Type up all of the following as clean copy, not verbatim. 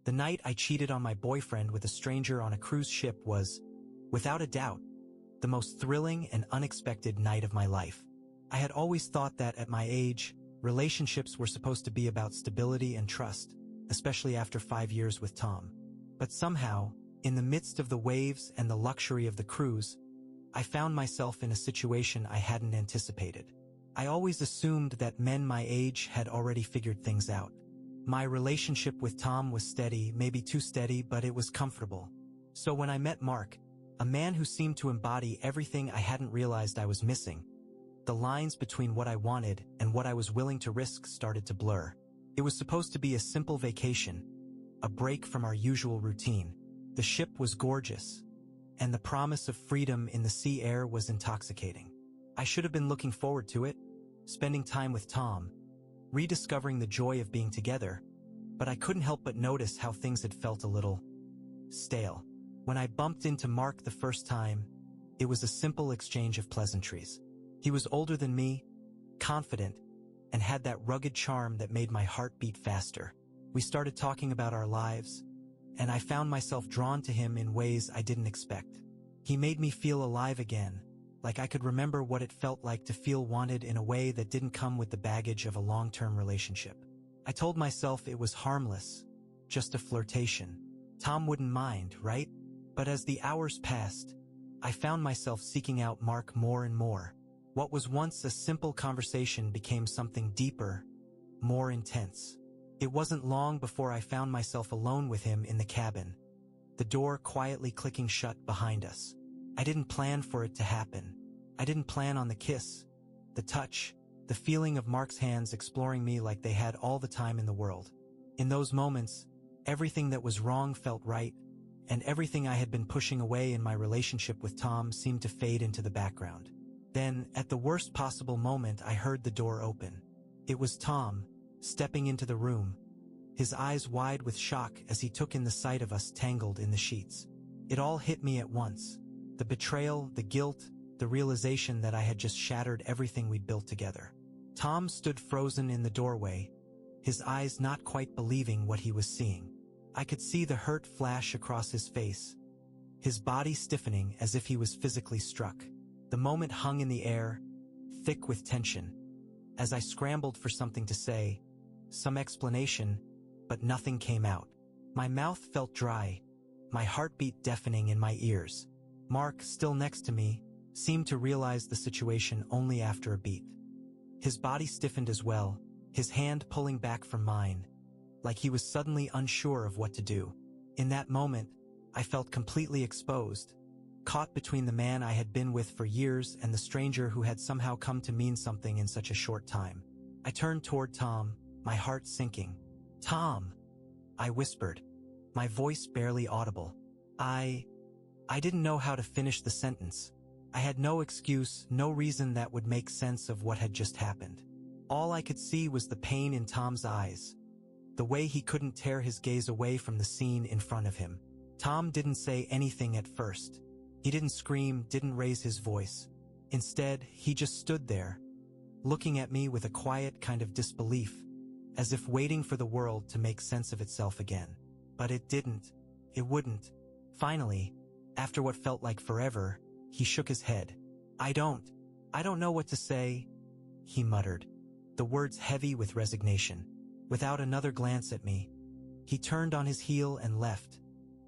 The night I cheated on my boyfriend with a stranger on a cruise ship was, without a doubt, the most thrilling and unexpected night of my life. I had always thought that at my age, relationships were supposed to be about stability and trust, especially after 5 years with Tom. But somehow, in the midst of the waves and the luxury of the cruise, I found myself in a situation I hadn't anticipated. I always assumed that men my age had already figured things out. My relationship with Tom was steady, maybe too steady, but it was comfortable. So when I met Mark, a man who seemed to embody everything I hadn't realized I was missing, the lines between what I wanted and what I was willing to risk started to blur. It was supposed to be a simple vacation, a break from our usual routine. The ship was gorgeous, and the promise of freedom in the sea air was intoxicating. I should have been looking forward to it, spending time with Tom, rediscovering the joy of being together, but I couldn't help but notice how things had felt a little stale. When I bumped into Mark the first time, it was a simple exchange of pleasantries. He was older than me, confident, and had that rugged charm that made my heart beat faster. We started talking about our lives, and I found myself drawn to him in ways I didn't expect. He made me feel alive again, like I could remember what it felt like to feel wanted in a way that didn't come with the baggage of a long-term relationship. I told myself it was harmless, just a flirtation. Tom wouldn't mind, right? But as the hours passed, I found myself seeking out Mark more and more. What was once a simple conversation became something deeper, more intense. It wasn't long before I found myself alone with him in the cabin, the door quietly clicking shut behind us. I didn't plan for it to happen. I didn't plan on the kiss, the touch, the feeling of Mark's hands exploring me like they had all the time in the world. In those moments, everything that was wrong felt right, and everything I had been pushing away in my relationship with Tom seemed to fade into the background. Then, at the worst possible moment, I heard the door open. It was Tom, stepping into the room, his eyes wide with shock as he took in the sight of us tangled in the sheets. It all hit me at once. The betrayal, the guilt, the realization that I had just shattered everything we'd built together. Tom stood frozen in the doorway, his eyes not quite believing what he was seeing. I could see the hurt flash across his face, his body stiffening as if he was physically struck. The moment hung in the air, thick with tension. As I scrambled for something to say, some explanation, but nothing came out. My mouth felt dry, my heartbeat deafening in my ears. Mark, still next to me, seemed to realize the situation only after a beat. His body stiffened as well, his hand pulling back from mine, like he was suddenly unsure of what to do. In that moment, I felt completely exposed, caught between the man I had been with for years and the stranger who had somehow come to mean something in such a short time. I turned toward Tom, my heart sinking. "Tom," I whispered, my voice barely audible. I didn't know how to finish the sentence. I had no excuse, no reason that would make sense of what had just happened. All I could see was the pain in Tom's eyes, the way he couldn't tear his gaze away from the scene in front of him. Tom didn't say anything at first. He didn't scream, didn't raise his voice. Instead, he just stood there, looking at me with a quiet kind of disbelief, as if waiting for the world to make sense of itself again. But it didn't. It wouldn't. Finally, after what felt like forever, he shook his head. I don't know what to say," he muttered, the words heavy with resignation. Without another glance at me, he turned on his heel and left,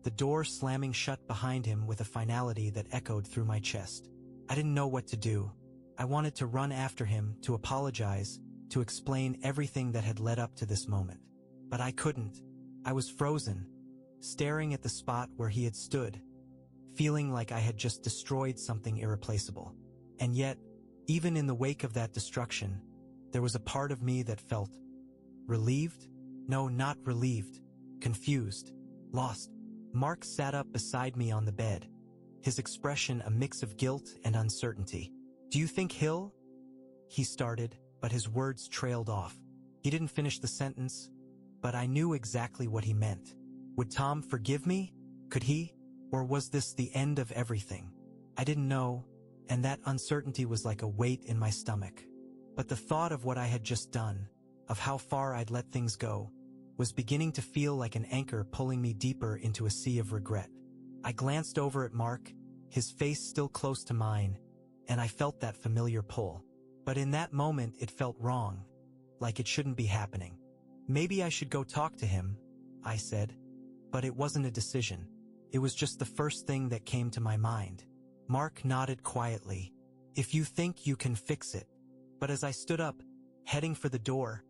the door slamming shut behind him with a finality that echoed through my chest. I didn't know what to do. I wanted to run after him, to apologize, to explain everything that had led up to this moment. But I couldn't. I was frozen, staring at the spot where he had stood, feeling like I had just destroyed something irreplaceable. And yet, even in the wake of that destruction, there was a part of me that felt relieved? No, not relieved. Confused. Lost. Mark sat up beside me on the bed, his expression a mix of guilt and uncertainty. "Do you think he'll?" he started, but his words trailed off. He didn't finish the sentence, but I knew exactly what he meant. Would Tom forgive me? Could he? Or was this the end of everything? I didn't know, and that uncertainty was like a weight in my stomach. But the thought of what I had just done, of how far I'd let things go, was beginning to feel like an anchor pulling me deeper into a sea of regret. I glanced over at Mark, his face still close to mine, and I felt that familiar pull. But in that moment it felt wrong, like it shouldn't be happening. Maybe I should go talk to him, I said. But it wasn't a decision. It was just the first thing that came to my mind. Mark nodded quietly. If you think you can fix it. But as I stood up, heading for the door,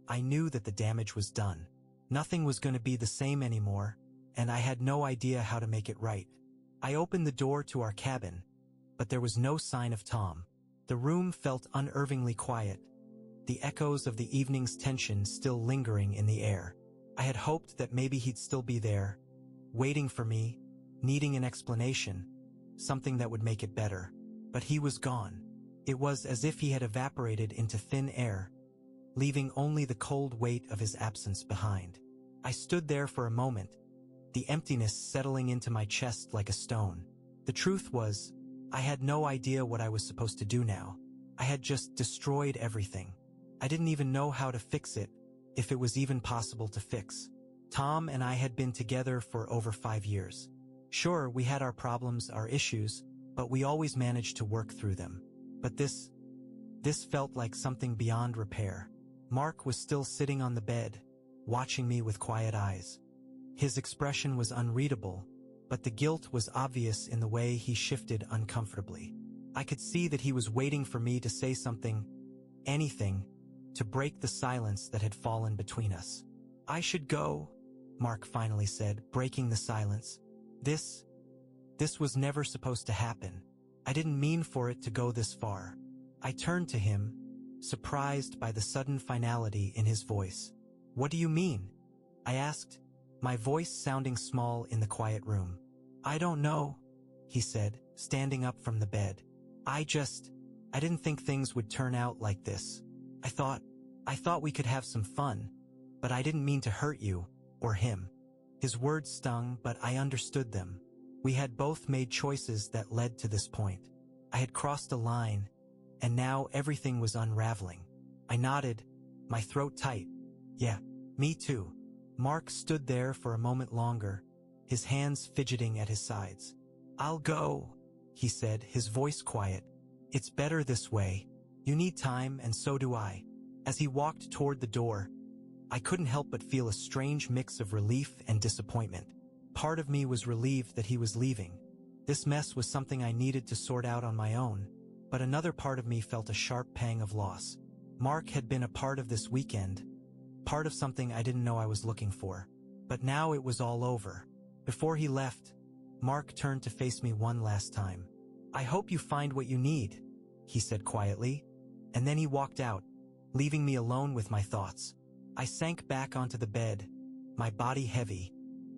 I knew that the damage was done. Nothing was going to be the same anymore, and I had no idea how to make it right. I opened the door to our cabin, but there was no sign of Tom. The room felt unnervingly quiet, the echoes of the evening's tension still lingering in the air. I had hoped that maybe he'd still be there, waiting for me, needing an explanation, something that would make it better. But he was gone. It was as if he had evaporated into thin air, leaving only the cold weight of his absence behind. I stood there for a moment, the emptiness settling into my chest like a stone. The truth was, I had no idea what I was supposed to do now. I had just destroyed everything. I didn't even know how to fix it, if it was even possible to fix. Tom and I had been together for over 5 years. Sure, we had our problems, our issues, but we always managed to work through them. But this felt like something beyond repair. Mark was still sitting on the bed, watching me with quiet eyes. His expression was unreadable, but the guilt was obvious in the way he shifted uncomfortably. I could see that he was waiting for me to say something, anything, to break the silence that had fallen between us. I should go, Mark finally said, breaking the silence. This was never supposed to happen. I didn't mean for it to go this far. I turned to him, surprised by the sudden finality in his voice. What do you mean? I asked, my voice sounding small in the quiet room. I don't know, he said, standing up from the bed. I didn't think things would turn out like this. I thought we could have some fun, but I didn't mean to hurt you, or him. His words stung, but I understood them. We had both made choices that led to this point. I had crossed a line, and now everything was unraveling. I nodded, my throat tight. Yeah, me too. Mark stood there for a moment longer, his hands fidgeting at his sides. I'll go, he said, his voice quiet. It's better this way. You need time, and so do I. As he walked toward the door, I couldn't help but feel a strange mix of relief and disappointment. Part of me was relieved that he was leaving. This mess was something I needed to sort out on my own, but another part of me felt a sharp pang of loss. Mark had been a part of this weekend, part of something I didn't know I was looking for. But now it was all over. Before he left, Mark turned to face me one last time. I hope you find what you need, he said quietly, and then he walked out, leaving me alone with my thoughts. I sank back onto the bed, my body heavy,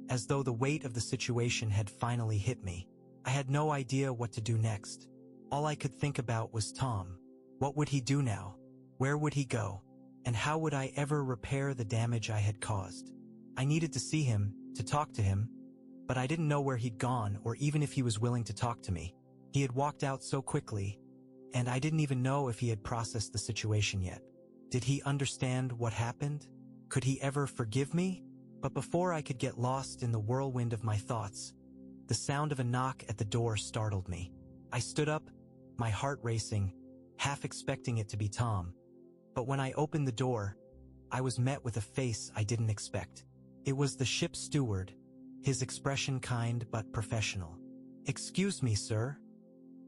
as though the weight of the situation had finally hit me. I had no idea what to do next. All I could think about was Tom. What would he do now? Where would he go? And how would I ever repair the damage I had caused? I needed to see him, to talk to him, but I didn't know where he'd gone or even if he was willing to talk to me. He had walked out so quickly, and I didn't even know if he had processed the situation yet. Did he understand what happened? Could he ever forgive me? But before I could get lost in the whirlwind of my thoughts, the sound of a knock at the door startled me. I stood up, my heart racing, half expecting it to be Tom. But when I opened the door, I was met with a face I didn't expect. It was the ship's steward, his expression kind but professional. "Excuse me, sir,"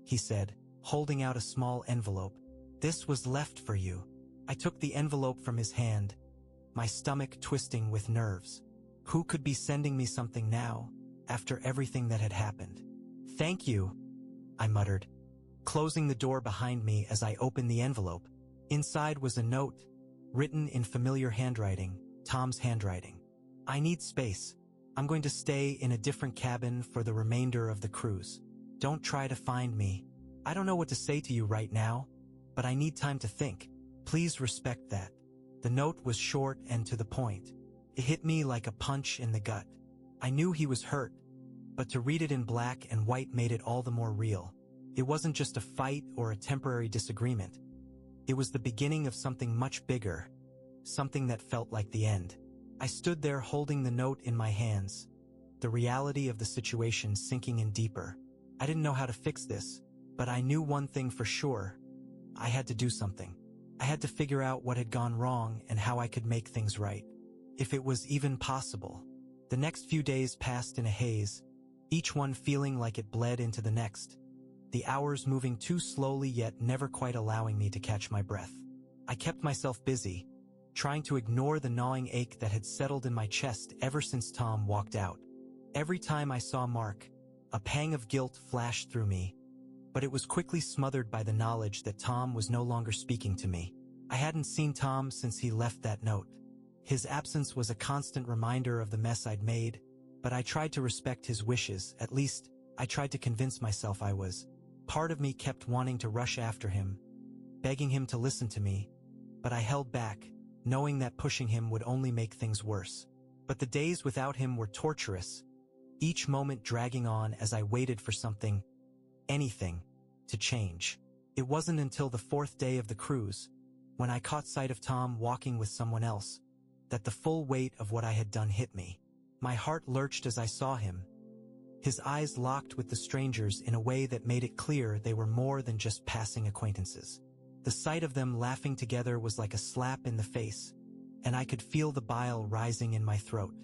he said, holding out a small envelope. "This was left for you." I took the envelope from his hand, my stomach twisting with nerves. Who could be sending me something now, after everything that had happened? "Thank you," I muttered, closing the door behind me as I opened the envelope. Inside was a note, written in familiar handwriting, Tom's handwriting. "I need space. I'm going to stay in a different cabin for the remainder of the cruise. Don't try to find me. I don't know what to say to you right now, but I need time to think. Please respect that." The note was short and to the point. It hit me like a punch in the gut. I knew he was hurt, but to read it in black and white made it all the more real. It wasn't just a fight or a temporary disagreement. It was the beginning of something much bigger, something that felt like the end. I stood there holding the note in my hands, the reality of the situation sinking in deeper. I didn't know how to fix this, but I knew one thing for sure. I had to do something. I had to figure out what had gone wrong and how I could make things right, if it was even possible. The next few days passed in a haze, each one feeling like it bled into the next, the hours moving too slowly yet never quite allowing me to catch my breath. I kept myself busy, trying to ignore the gnawing ache that had settled in my chest ever since Tom walked out. Every time I saw Mark, a pang of guilt flashed through me, but it was quickly smothered by the knowledge that Tom was no longer speaking to me. I hadn't seen Tom since he left that note. His absence was a constant reminder of the mess I'd made, but I tried to respect his wishes. At least, I tried to convince myself I was. Part of me kept wanting to rush after him, begging him to listen to me, but I held back, knowing that pushing him would only make things worse. But the days without him were torturous, each moment dragging on as I waited for something, anything, to change. It wasn't until the fourth day of the cruise, when I caught sight of Tom walking with someone else, that the full weight of what I had done hit me. My heart lurched as I saw him, his eyes locked with the strangers in a way that made it clear they were more than just passing acquaintances. The sight of them laughing together was like a slap in the face, and I could feel the bile rising in my throat.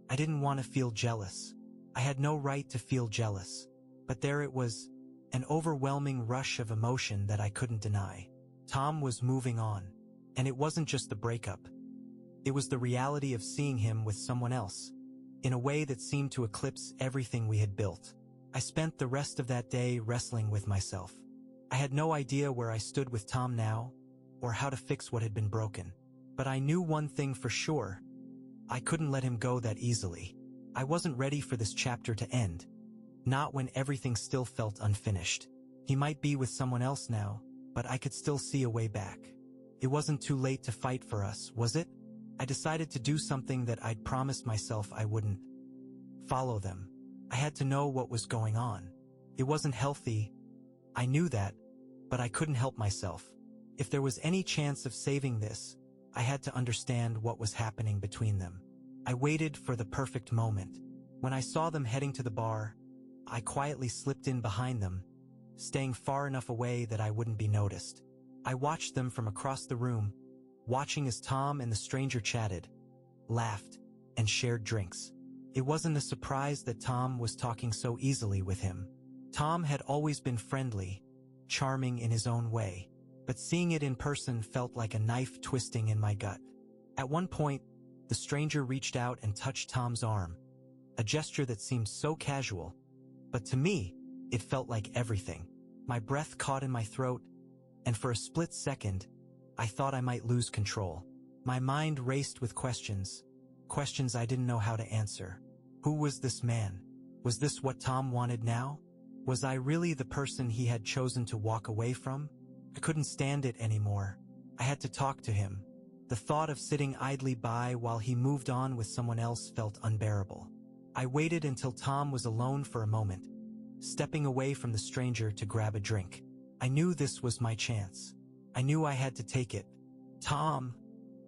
I didn't want to feel jealous. I had no right to feel jealous, but there it was, an overwhelming rush of emotion that I couldn't deny. Tom was moving on, and it wasn't just the breakup. It was the reality of seeing him with someone else, in a way that seemed to eclipse everything we had built. I spent the rest of that day wrestling with myself. I had no idea where I stood with Tom now, or how to fix what had been broken. But I knew one thing for sure. I couldn't let him go that easily. I wasn't ready for this chapter to end. Not when everything still felt unfinished. He might be with someone else now, but I could still see a way back. It wasn't too late to fight for us, was it? I decided to do something that I'd promised myself I wouldn't. Follow them. I had to know what was going on. It wasn't healthy. I knew that, but I couldn't help myself. If there was any chance of saving this, I had to understand what was happening between them. I waited for the perfect moment. When I saw them heading to the bar, I quietly slipped in behind them, staying far enough away that I wouldn't be noticed. I watched them from across the room, watching as Tom and the stranger chatted, laughed, and shared drinks. It wasn't a surprise that Tom was talking so easily with him. Tom had always been friendly, charming in his own way, but seeing it in person felt like a knife twisting in my gut. At one point, the stranger reached out and touched Tom's arm, a gesture that seemed so casual, but to me, it felt like everything. My breath caught in my throat, and for a split second, I thought I might lose control. My mind raced with questions I didn't know how to answer. Who was this man? Was this what Tom wanted now? Was I really the person he had chosen to walk away from? I couldn't stand it anymore. I had to talk to him. The thought of sitting idly by while he moved on with someone else felt unbearable. I waited until Tom was alone for a moment, stepping away from the stranger to grab a drink. I knew this was my chance. I knew I had to take it. "Tom,"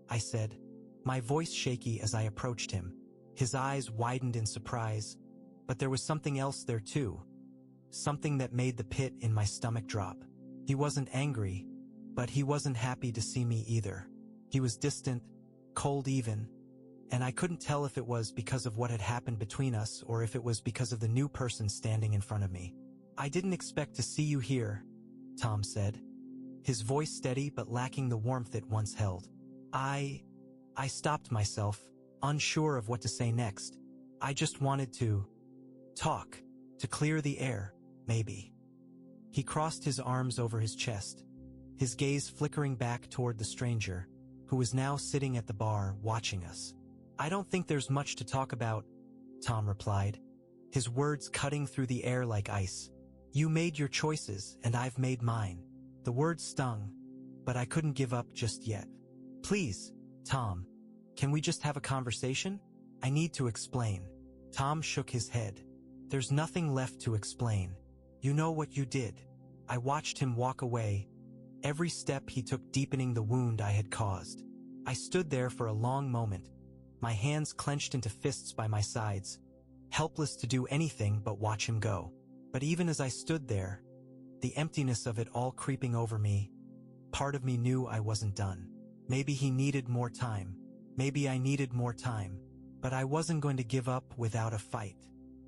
I said, my voice shaky as I approached him. His eyes widened in surprise, but there was something else there too. Something that made the pit in my stomach drop. He wasn't angry, but he wasn't happy to see me either. He was distant, cold even, and I couldn't tell if it was because of what had happened between us or if it was because of the new person standing in front of me. "I didn't expect to see you here," Tom said, his voice steady but lacking the warmth it once held. I stopped myself, unsure of what to say next. I just wanted to talk, to clear the air, maybe. He crossed his arms over his chest, his gaze flickering back toward the stranger, who was now sitting at the bar watching us. "I don't think there's much to talk about," Tom replied, his words cutting through the air like ice. "You made your choices, and I've made mine." The words stung, but I couldn't give up just yet. "Please, Tom, can we just have a conversation? I need to explain." Tom shook his head. "There's nothing left to explain. You know what you did." I watched him walk away, every step he took deepening the wound I had caused. I stood there for a long moment, my hands clenched into fists by my sides, helpless to do anything but watch him go. But even as I stood there, the emptiness of it all creeping over me, part of me knew I wasn't done. Maybe he needed more time. Maybe I needed more time. But I wasn't going to give up without a fight.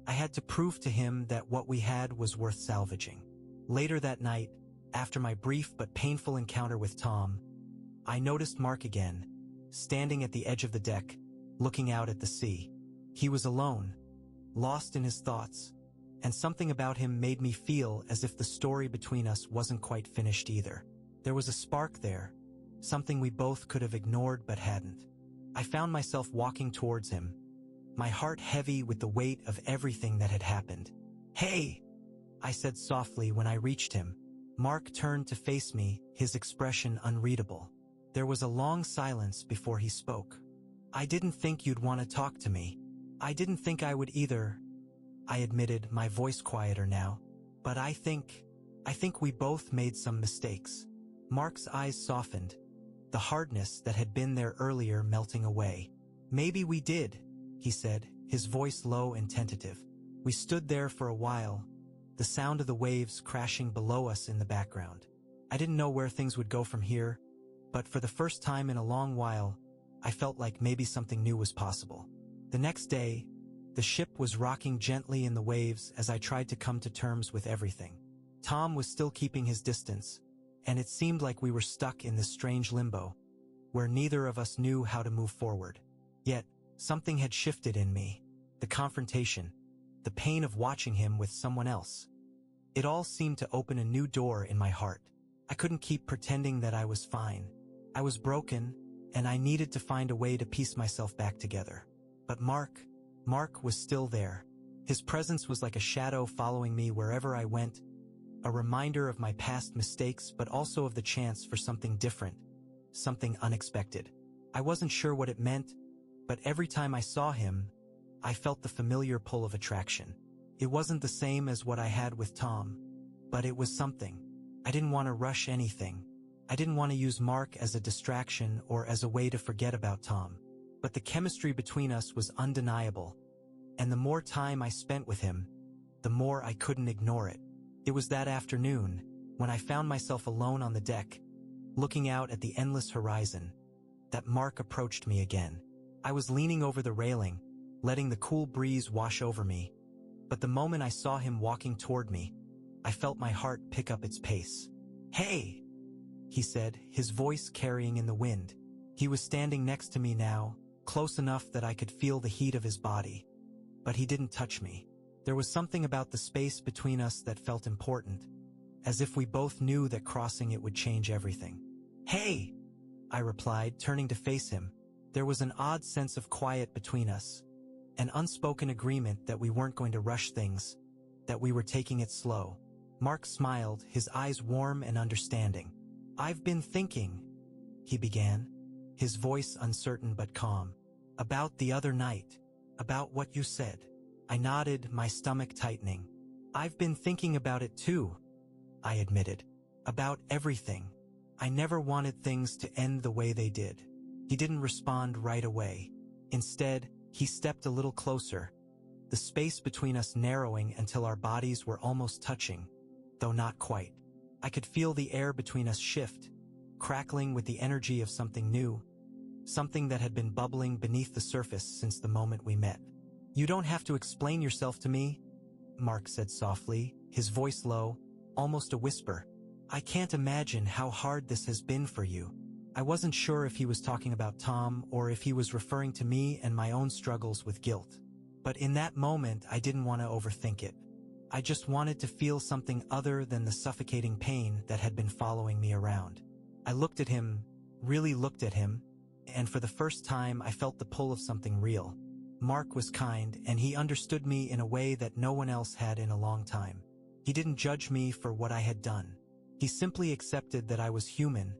I had to prove to him that what we had was worth salvaging. Later that night, after my brief but painful encounter with Tom, I noticed Mark again, standing at the edge of the deck, looking out at the sea. He was alone, lost in his thoughts, and something about him made me feel as if the story between us wasn't quite finished either. There was a spark there, something we both could have ignored but hadn't. I found myself walking towards him, my heart heavy with the weight of everything that had happened. "Hey!" I said softly when I reached him. Mark turned to face me, his expression unreadable. There was a long silence before he spoke. "I didn't think you'd want to talk to me. I didn't think I would either," I admitted, my voice quieter now. "But I think we both made some mistakes." Mark's eyes softened, the hardness that had been there earlier melting away. "Maybe we did," he said, his voice low and tentative. We stood there for a while, the sound of the waves crashing below us in the background. I didn't know where things would go from here, but for the first time in a long while, I felt like maybe something new was possible. The next day, the ship was rocking gently in the waves as I tried to come to terms with everything. Tom was still keeping his distance, and it seemed like we were stuck in this strange limbo, where neither of us knew how to move forward. Yet, something had shifted in me. The confrontation, the pain of watching him with someone else. It all seemed to open a new door in my heart. I couldn't keep pretending that I was fine. I was broken, and I needed to find a way to piece myself back together. But Mark was still there. His presence was like a shadow following me wherever I went, a reminder of my past mistakes but also of the chance for something different, something unexpected. I wasn't sure what it meant, but every time I saw him, I felt the familiar pull of attraction. It wasn't the same as what I had with Tom, but it was something. I didn't want to rush anything. I didn't want to use Mark as a distraction or as a way to forget about Tom. But the chemistry between us was undeniable, and the more time I spent with him, the more I couldn't ignore it. It was that afternoon, when I found myself alone on the deck, looking out at the endless horizon, that Mark approached me again. I was leaning over the railing, letting the cool breeze wash over me, but the moment I saw him walking toward me, I felt my heart pick up its pace. "Hey!" he said, his voice carrying in the wind. He was standing next to me now, close enough that I could feel the heat of his body. But he didn't touch me. There was something about the space between us that felt important, as if we both knew that crossing it would change everything. "Hey!" I replied, turning to face him. There was an odd sense of quiet between us, an unspoken agreement that we weren't going to rush things, that we were taking it slow. Mark smiled, his eyes warm and understanding. "I've been thinking," he began, his voice uncertain but calm, "about the other night, about what you said." I nodded, my stomach tightening. "I've been thinking about it too," I admitted. "About everything. I never wanted things to end the way they did." He didn't respond right away. Instead, he stepped a little closer, the space between us narrowing until our bodies were almost touching, though not quite. I could feel the air between us shift, crackling with the energy of something new, something that had been bubbling beneath the surface since the moment we met. "You don't have to explain yourself to me," Mark said softly, his voice low, almost a whisper. "I can't imagine how hard this has been for you." I wasn't sure if he was talking about Tom or if he was referring to me and my own struggles with guilt. But in that moment, I didn't want to overthink it. I just wanted to feel something other than the suffocating pain that had been following me around. I looked at him, really looked at him, and for the first time I felt the pull of something real. Mark was kind, and he understood me in a way that no one else had in a long time. He didn't judge me for what I had done. He simply accepted that I was human,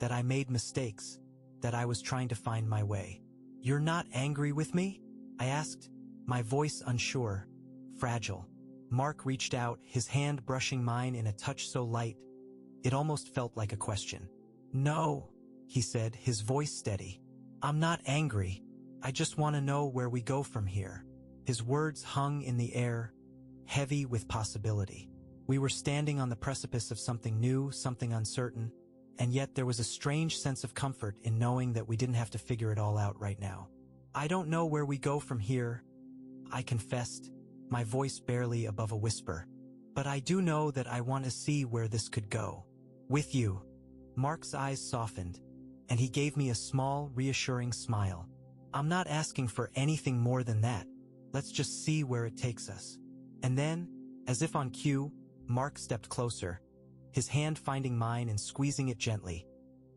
that I made mistakes, that I was trying to find my way. "You're not angry with me?" I asked, my voice unsure, fragile. Mark reached out, his hand brushing mine in a touch so light, it almost felt like a question. "No," he said, his voice steady. "I'm not angry. I just want to know where we go from here." His words hung in the air, heavy with possibility. We were standing on the precipice of something new, something uncertain, and yet there was a strange sense of comfort in knowing that we didn't have to figure it all out right now. "I don't know where we go from here," I confessed, my voice barely above a whisper. "But I do know that I want to see where this could go. With you." Mark's eyes softened, and he gave me a small, reassuring smile. "I'm not asking for anything more than that. Let's just see where it takes us." And then, as if on cue, Mark stepped closer, his hand finding mine and squeezing it gently,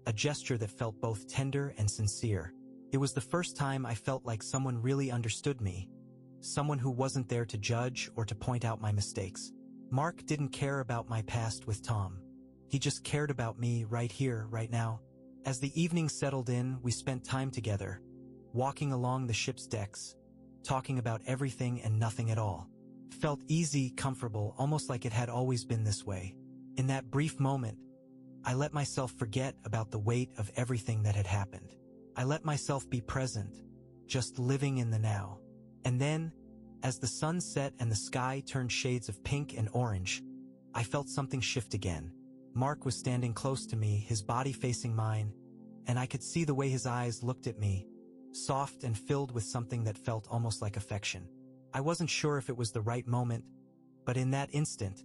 a gesture that felt both tender and sincere. It was the first time I felt like someone really understood me, someone who wasn't there to judge or to point out my mistakes. Mark didn't care about my past with Tom. He just cared about me right here, right now. As the evening settled in, we spent time together, walking along the ship's decks, talking about everything and nothing at all. It felt easy, comfortable, almost like it had always been this way. In that brief moment, I let myself forget about the weight of everything that had happened. I let myself be present, just living in the now. And then, as the sun set and the sky turned shades of pink and orange, I felt something shift again. Mark was standing close to me, his body facing mine, and I could see the way his eyes looked at me, soft and filled with something that felt almost like affection. I wasn't sure if it was the right moment, but in that instant,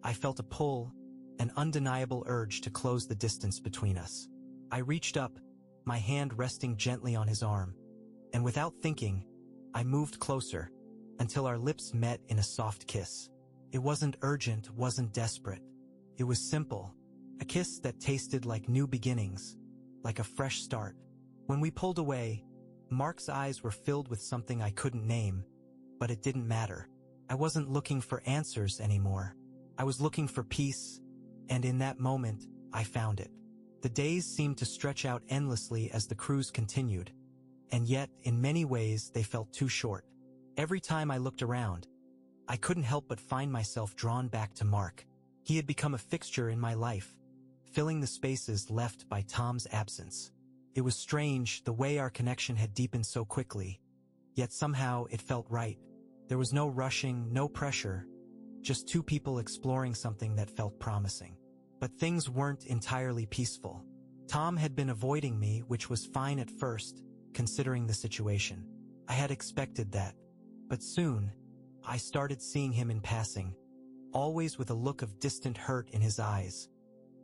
I felt a pull, an undeniable urge to close the distance between us. I reached up, my hand resting gently on his arm, and without thinking, I moved closer, until our lips met in a soft kiss. It wasn't urgent, wasn't desperate. It was simple, a kiss that tasted like new beginnings, like a fresh start. When we pulled away, Mark's eyes were filled with something I couldn't name, but it didn't matter. I wasn't looking for answers anymore. I was looking for peace, and in that moment, I found it. The days seemed to stretch out endlessly as the cruise continued, and yet, in many ways, they felt too short. Every time I looked around, I couldn't help but find myself drawn back to Mark. He had become a fixture in my life, filling the spaces left by Tom's absence. It was strange the way our connection had deepened so quickly, yet somehow it felt right. There was no rushing, no pressure, just two people exploring something that felt promising. But things weren't entirely peaceful. Tom had been avoiding me, which was fine at first, considering the situation. I had expected that. But soon, I started seeing him in passing, always with a look of distant hurt in his eyes,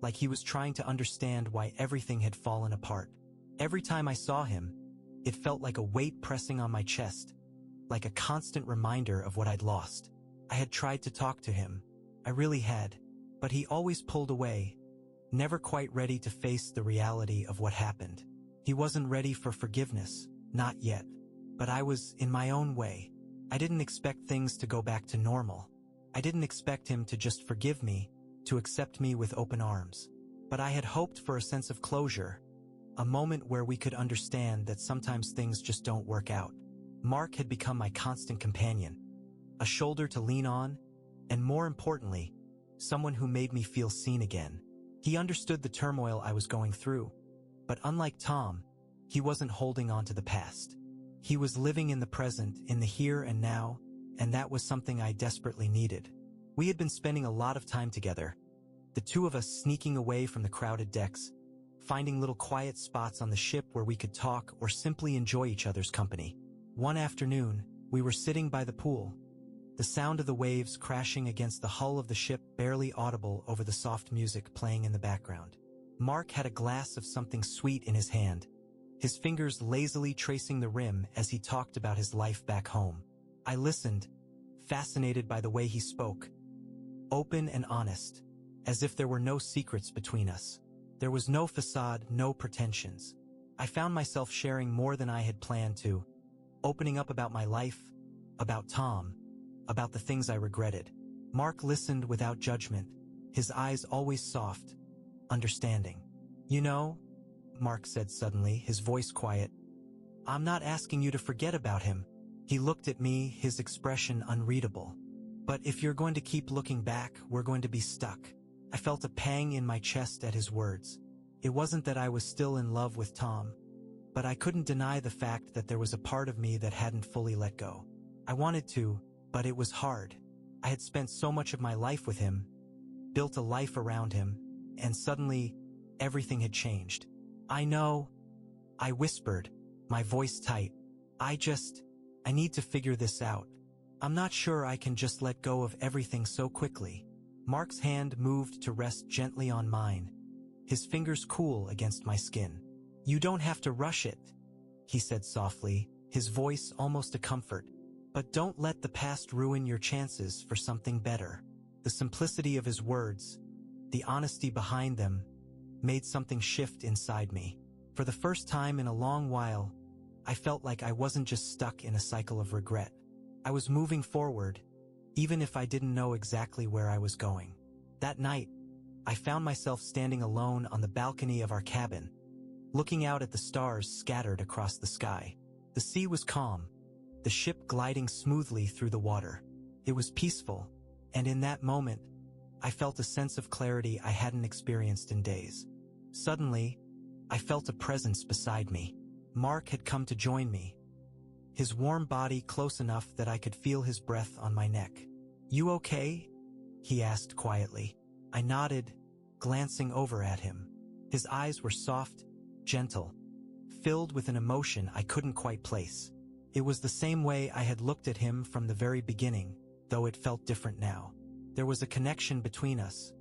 like he was trying to understand why everything had fallen apart. Every time I saw him, it felt like a weight pressing on my chest, like a constant reminder of what I'd lost. I had tried to talk to him. I really had. But he always pulled away, never quite ready to face the reality of what happened. He wasn't ready for forgiveness, not yet. But I was, in my own way. I didn't expect things to go back to normal. I didn't expect him to just forgive me, to accept me with open arms. But I had hoped for a sense of closure, a moment where we could understand that sometimes things just don't work out. Mark had become my constant companion, a shoulder to lean on, and more importantly, someone who made me feel seen again. He understood the turmoil I was going through, but unlike Tom, he wasn't holding on to the past. He was living in the present, in the here and now, and that was something I desperately needed. We had been spending a lot of time together, the two of us sneaking away from the crowded decks, finding little quiet spots on the ship where we could talk or simply enjoy each other's company. One afternoon, we were sitting by the pool, the sound of the waves crashing against the hull of the ship barely audible over the soft music playing in the background. Mark had a glass of something sweet in his hand, his fingers lazily tracing the rim as he talked about his life back home. I listened, fascinated by the way he spoke, open and honest, as if there were no secrets between us. There was no facade, no pretensions. I found myself sharing more than I had planned to, opening up about my life, about Tom, about the things I regretted. Mark listened without judgment, his eyes always soft, understanding. "You know," Mark said suddenly, his voice quiet, "I'm not asking you to forget about him." He looked at me, his expression unreadable. "But if you're going to keep looking back, we're going to be stuck." I felt a pang in my chest at his words. It wasn't that I was still in love with Tom. but I couldn't deny the fact that there was a part of me that hadn't fully let go. I wanted to, but it was hard. I had spent so much of my life with him, built a life around him, and suddenly, everything had changed. I know, I whispered, my voice tight. I need to figure this out. I'm not sure I can just let go of everything so quickly. Mark's hand moved to rest gently on mine, his fingers cool against my skin. You don't have to rush it, he said softly, his voice almost a comfort. But don't let the past ruin your chances for something better. The simplicity of his words, the honesty behind them, made something shift inside me. For the first time in a long while, I felt like I wasn't just stuck in a cycle of regret. I was moving forward, even if I didn't know exactly where I was going. That night, I found myself standing alone on the balcony of our cabin, looking out at the stars scattered across the sky. The sea was calm, the ship gliding smoothly through the water. It was peaceful, and in that moment, I felt a sense of clarity I hadn't experienced in days. Suddenly, I felt a presence beside me. Mark had come to join me, his warm body close enough that I could feel his breath on my neck. "You okay?" he asked quietly. I nodded, glancing over at him. His eyes were soft, gentle, filled with an emotion I couldn't quite place. It was the same way I had looked at him from the very beginning, though it felt different now. There was a connection between us,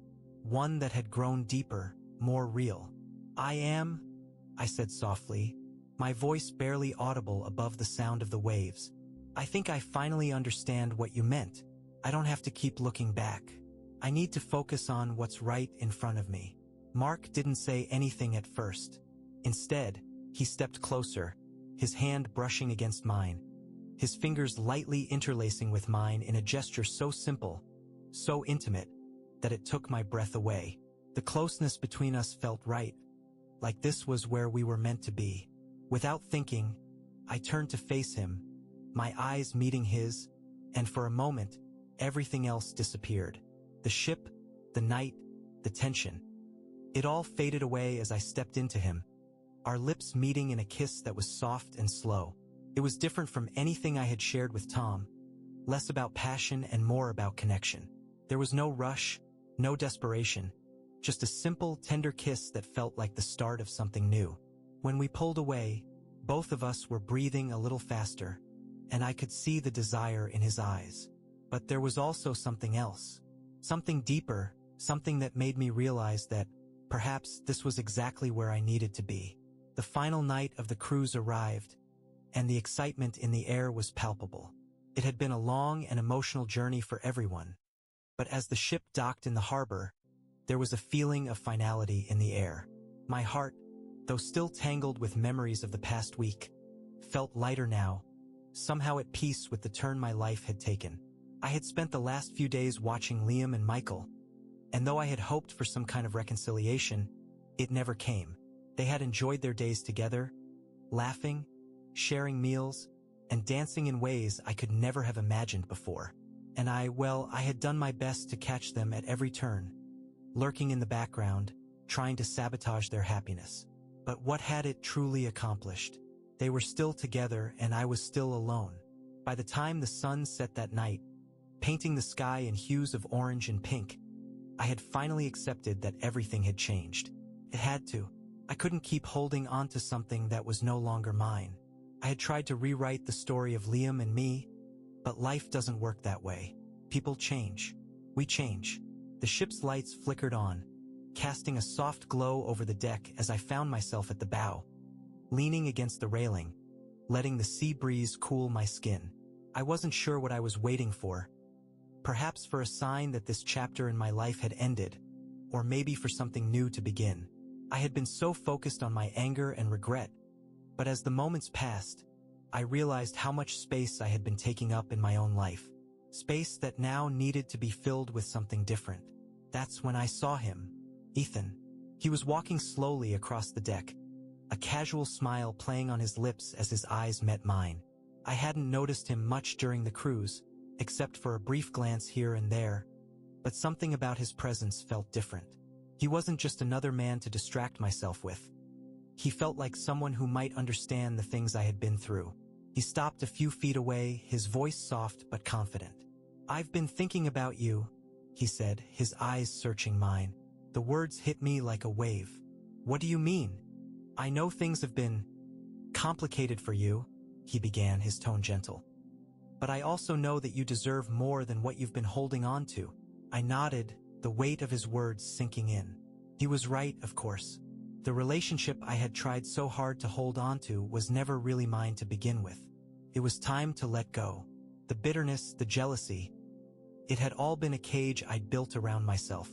one that had grown deeper, more real. I said softly, my voice barely audible above the sound of the waves. "I think I finally understand what you meant. I don't have to keep looking back. I need to focus on what's right in front of me." Mark didn't say anything at first. Instead, he stepped closer, his hand brushing against mine, his fingers lightly interlacing with mine in a gesture so simple, so intimate, that it took my breath away. The closeness between us felt right, like this was where we were meant to be. Without thinking, I turned to face him, my eyes meeting his, and for a moment, everything else disappeared. The ship, the night, the tension. It all faded away as I stepped into him, our lips meeting in a kiss that was soft and slow. It was different from anything I had shared with Tom, less about passion and more about connection. There was no rush, no desperation, just a simple, tender kiss that felt like the start of something new. When we pulled away, both of us were breathing a little faster, and I could see the desire in his eyes. But there was also something else, something deeper, something that made me realize that perhaps this was exactly where I needed to be. The final night of the cruise arrived, and the excitement in the air was palpable. It had been a long and emotional journey for everyone, but as the ship docked in the harbor, there was a feeling of finality in the air. My heart, though still tangled with memories of the past week, felt lighter now, somehow at peace with the turn my life had taken. I had spent the last few days watching Liam and Michael, and though I had hoped for some kind of reconciliation, it never came. They had enjoyed their days together, laughing, sharing meals, and dancing in ways I could never have imagined before. And I had done my best to catch them at every turn, lurking in the background, trying to sabotage their happiness. But what had it truly accomplished? They were still together and I was still alone. By the time the sun set that night, painting the sky in hues of orange and pink, I had finally accepted that everything had changed. It had to. I couldn't keep holding on to something that was no longer mine. I had tried to rewrite the story of Liam and me, but life doesn't work that way. People change. We change. The ship's lights flickered on, casting a soft glow over the deck as I found myself at the bow, leaning against the railing, letting the sea breeze cool my skin. I wasn't sure what I was waiting for. Perhaps for a sign that this chapter in my life had ended, or maybe for something new to begin. I had been so focused on my anger and regret, but as the moments passed, I realized how much space I had been taking up in my own life. Space that now needed to be filled with something different. That's when I saw him, Ethan. He was walking slowly across the deck, a casual smile playing on his lips as his eyes met mine. I hadn't noticed him much during the cruise, except for a brief glance here and there, but something about his presence felt different. He wasn't just another man to distract myself with. He felt like someone who might understand the things I had been through. He stopped a few feet away, his voice soft but confident. "I've been thinking about you," he said, his eyes searching mine. The words hit me like a wave. "What do you mean?" "I know things have been complicated for you," he began, his tone gentle. "But I also know that you deserve more than what you've been holding on to." I nodded, the weight of his words sinking in. He was right, of course. The relationship I had tried so hard to hold on to was never really mine to begin with. It was time to let go. The bitterness, the jealousy. It had all been a cage I'd built around myself.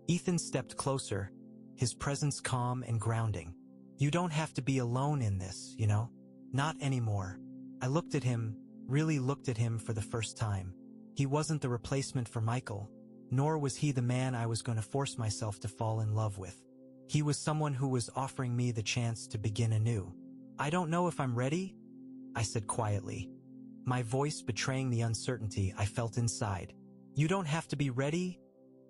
Ethan stepped closer, his presence calm and grounding. "You don't have to be alone in this, you know? Not anymore." I looked at him, really looked at him for the first time. He wasn't the replacement for Michael, nor was he the man I was going to force myself to fall in love with. He was someone who was offering me the chance to begin anew. "I don't know if I'm ready," I said quietly, my voice betraying the uncertainty I felt inside. "You don't have to be ready,"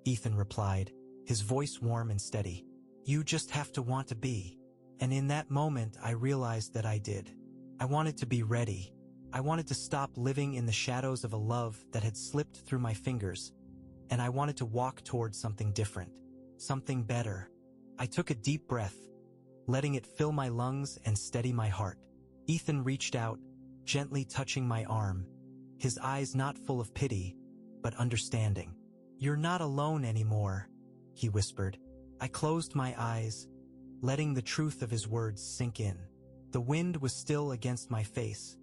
Ethan replied, his voice warm and steady. "You just have to want to be." And in that moment I realized that I did. I wanted to be ready. I wanted to stop living in the shadows of a love that had slipped through my fingers, and I wanted to walk towards something different, something better. I took a deep breath, letting it fill my lungs and steady my heart. Ethan reached out, gently touching my arm, his eyes not full of pity, but understanding. "You're not alone anymore," he whispered. I closed my eyes, letting the truth of his words sink in. The wind was still against my face,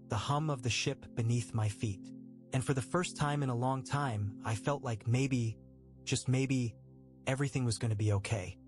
the hum of the ship beneath my feet. And for the first time in a long time, I felt like maybe, just maybe, everything was going to be okay.